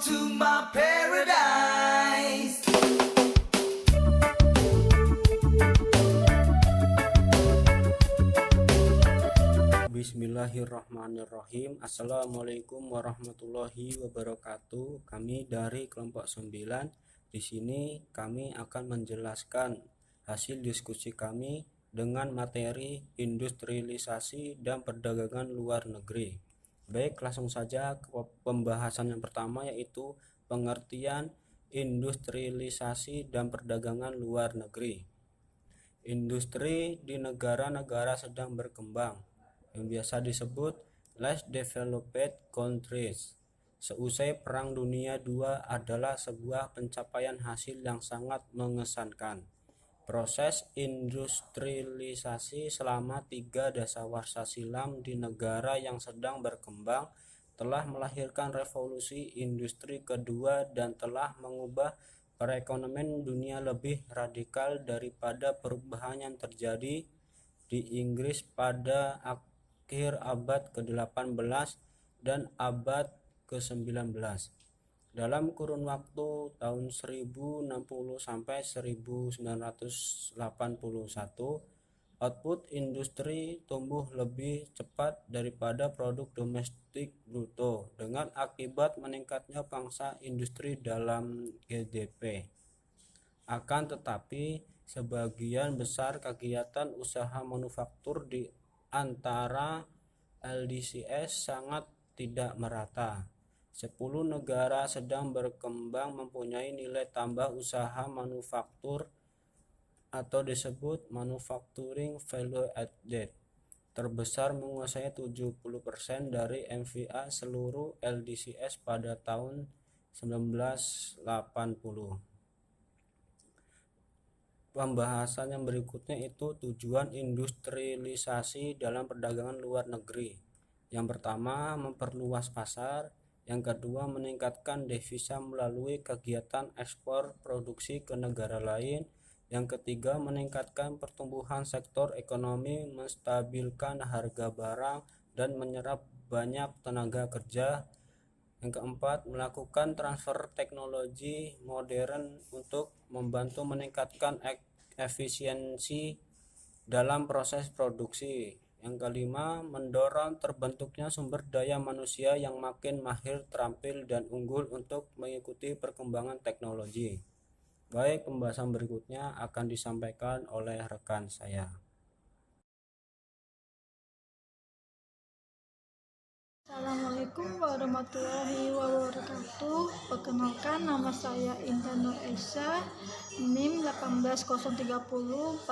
to my paradise. Bismillahirrahmanirrahim. Assalamualaikum warahmatullahi wabarakatuh. Kami dari kelompok 9. Di sini kami akan menjelaskan hasil diskusi kami dengan materi industrialisasi dan perdagangan luar negeri. Baik, langsung saja ke pembahasan yang pertama, yaitu pengertian industrialisasi dan perdagangan luar negeri. Industri di negara-negara sedang berkembang, yang biasa disebut less developed countries, seusai Perang Dunia II adalah sebuah pencapaian hasil yang sangat mengesankan. Proses industrialisasi selama 3 dasawarsa silam di negara yang sedang berkembang telah melahirkan revolusi industri kedua dan telah mengubah perekonomian dunia lebih radikal daripada perubahan yang terjadi di Inggris pada akhir abad ke-18 dan abad ke-19. Dalam kurun waktu tahun 1060 sampai 1981, output industri tumbuh lebih cepat daripada produk domestik bruto, dengan akibat meningkatnya pangsa industri dalam GDP. Akan tetapi, sebagian besar kegiatan usaha manufaktur di antara LDCs sangat tidak merata. 10 negara sedang berkembang mempunyai nilai tambah usaha manufaktur atau disebut manufacturing value added terbesar, menguasai 70% dari MVA seluruh LDCs pada tahun 1980. Pembahasan yang berikutnya itu tujuan industrialisasi dalam perdagangan luar negeri. Yang pertama, memperluas pasar. Yang kedua, meningkatkan devisa melalui kegiatan ekspor produksi ke negara lain. Yang ketiga, meningkatkan pertumbuhan sektor ekonomi, menstabilkan harga barang dan menyerap banyak tenaga kerja. Yang keempat, melakukan transfer teknologi modern untuk membantu meningkatkan efisiensi dalam proses produksi. Yang kelima, mendorong terbentuknya sumber daya manusia yang makin mahir, terampil, dan unggul untuk mengikuti perkembangan teknologi. Baik, pembahasan berikutnya akan disampaikan oleh rekan saya. Assalamualaikum warahmatullahi wabarakatuh. Perkenalkan, nama saya Intan Nur Aisyah, NIM 180304237,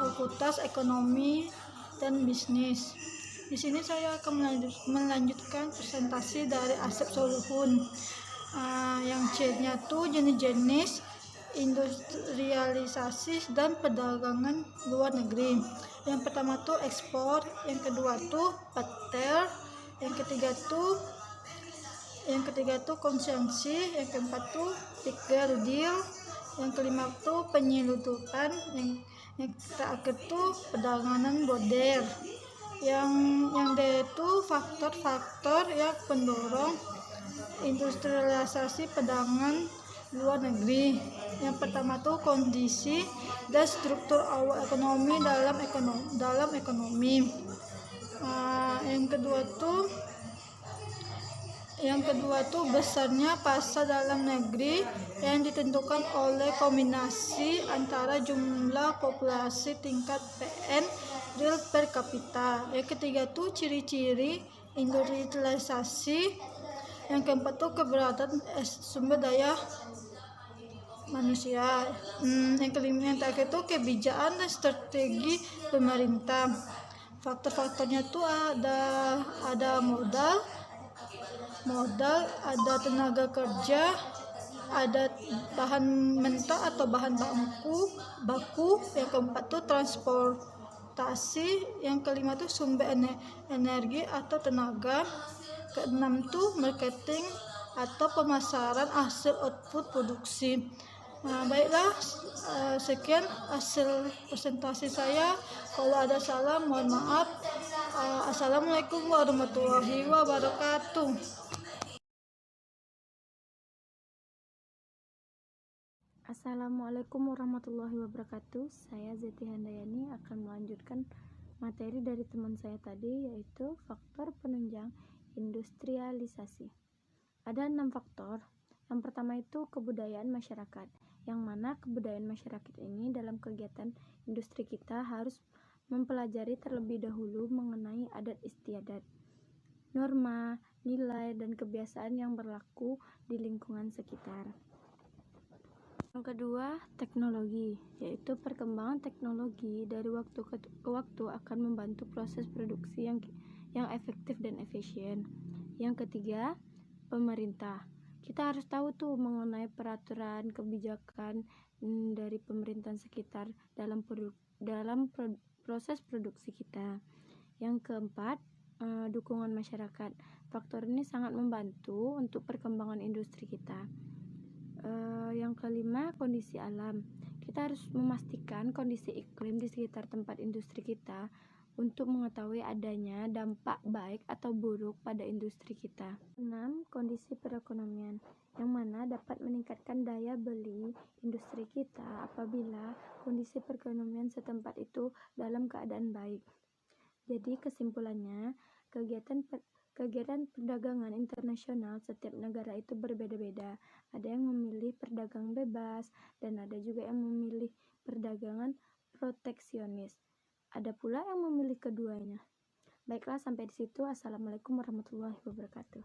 Fakultas Ekonomi dan Bisnis. Di sini saya akan melanjutkan presentasi dari Asep Soluhun, yang C-nya tuh jenis-jenis industrialisasi dan perdagangan luar negeri. Yang pertama tuh ekspor, yang kedua tuh pater, yang ketiga tuh konsumsi, yang keempat tuh picker deal, yang kelima tuh penyeludupan, yang terakhir tuh perdagangan border. Yang D itu faktor-faktor yang pendorong industrialisasi perdagangan luar negeri. Yang pertama tuh kondisi dan struktur awal ekonomi dalam ekonomi. Yang kedua tuh besarnya pasar dalam negeri yang ditentukan oleh kombinasi antara jumlah populasi tingkat PN real per kapita. Yang ketiga tuh ciri-ciri industrialisasi. Yang keempat tuh keberadaan sumber daya manusia. Yang kelima, yang terakhir tuh kebijakan dan strategi pemerintah. Faktor-faktornya tuh ada modal, ada tenaga kerja, ada bahan mentah atau bahan baku. Yang keempat tuh transportasi. Yang kelima tuh sumber energi atau tenaga. Keenam tuh marketing atau pemasaran hasil output produksi. Baiklah, sekian hasil presentasi saya. Kalau ada salah mohon maaf. Assalamualaikum warahmatullahi wabarakatuh. Assalamualaikum warahmatullahi wabarakatuh. Saya Zeti Handayani akan melanjutkan materi dari teman saya tadi, yaitu faktor penunjang industrialisasi. Ada 6 faktor. Yang pertama itu kebudayaan masyarakat, yang mana kebudayaan masyarakat ini dalam kegiatan industri kita harus mempelajari terlebih dahulu mengenai adat istiadat, norma, nilai, dan kebiasaan yang berlaku di lingkungan sekitar. Yang kedua, teknologi, yaitu perkembangan teknologi dari waktu ke waktu akan membantu proses produksi yang efektif dan efisien. Yang ketiga, pemerintah. Kita harus tahu tuh mengenai peraturan kebijakan dari pemerintahan sekitar dalam proses produksi kita. Yang keempat, dukungan masyarakat. Faktor ini sangat membantu untuk perkembangan industri kita. Yang kelima, kondisi alam. Kita harus memastikan kondisi iklim di sekitar tempat industri kita untuk mengetahui adanya dampak baik atau buruk pada industri kita. 6. Kondisi perekonomian, yang mana dapat meningkatkan daya beli industri kita apabila kondisi perekonomian setempat itu dalam keadaan baik. Jadi kesimpulannya, kegiatan perdagangan internasional setiap negara itu berbeda-beda. Ada yang memilih perdagangan bebas dan ada juga yang memilih perdagangan proteksionis. Ada pula yang memilih keduanya. Baiklah, sampai di situ. Assalamualaikum warahmatullahi wabarakatuh.